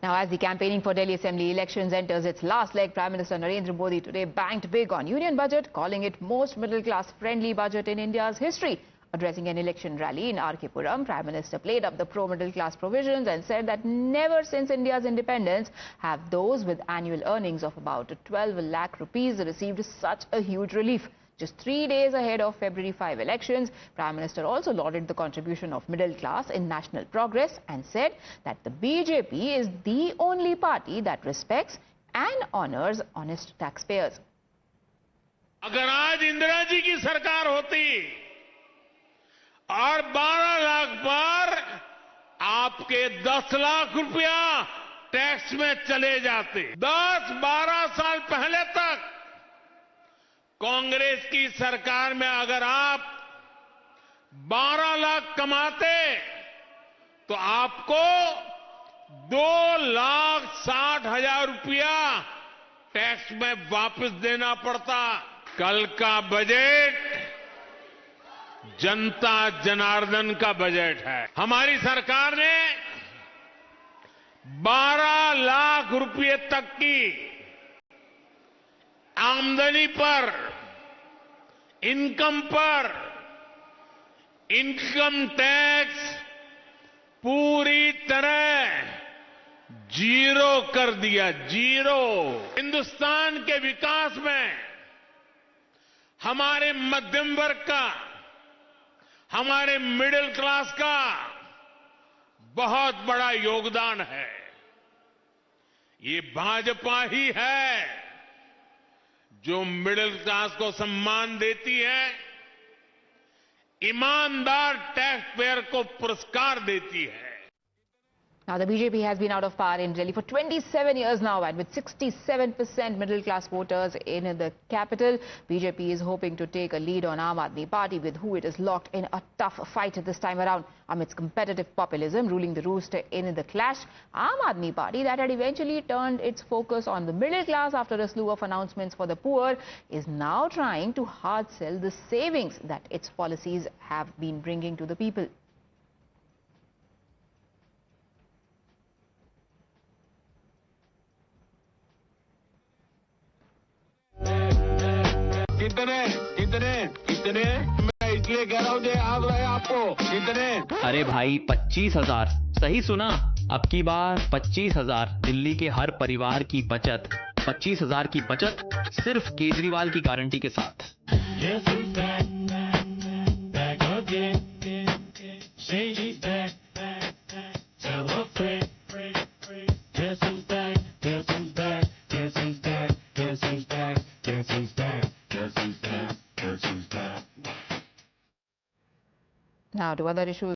Now, as the campaigning for Delhi Assembly elections enters its last leg, Prime Minister Narendra Modi today banked big on Union Budget, calling it most middle-class friendly budget in India's history. Addressing an election rally in R.K. Puram, Prime Minister played up the pro-middle class provisions and said that never since India's independence have those with annual earnings of about 12 lakh rupees received such a huge relief. Just 3 days ahead of February 5 elections, Prime Minister also lauded the contribution of middle class in national progress and said that the BJP is the only party that respects and honors honest taxpayers. अगर आज इंदिरा जी की सरकार होती और 12 लाख पर आपके 10 लाख रुपया tax में चले जाते, 10-12 साल पहले तक कांग्रेस की सरकार में अगर आप 12 लाख कमाते तो आपको 2,60,000 रुपया टैक्स में वापस देना पड़ता। कल का बजट जनता जनार्दन का बजट है। हमारी सरकार ने 12 लाख रुपये तक की आमदनी पर, इनकम पर इनकम टैक्स पूरी तरह जीरो कर दिया, जीरो। हिंदुस्तान के विकास में हमारे मध्यम वर्ग का, हमारे मिडिल क्लास का बहुत बड़ा योगदान है। ये भाजपा ही है जो मिडिल क्लास को सम्मान देती है, ईमानदार टैक्स पेयर को पुरस्कार देती है। Now, the BJP has been out of power in Delhi for 27 years now, and with 67% middle-class voters in the capital, BJP is hoping to take a lead on Aam Aadmi Party, with who it is locked in a tough fight this time around. Amidst competitive populism ruling the roost in the clash, Aam Aadmi Party, that had eventually turned its focus on the middle class after a slew of announcements for the poor, is now trying to hard sell the savings that its policies have been bringing to the people. कितने मैं इसलिए कह रहा हूँ याद रहे आपको कितने। अरे भाई 25,000 सही सुना। अब की बार 25,000 दिल्ली के हर परिवार की बचत, 25,000 की बचत सिर्फ केजरीवाल की गारंटी के साथ। Now to other issues.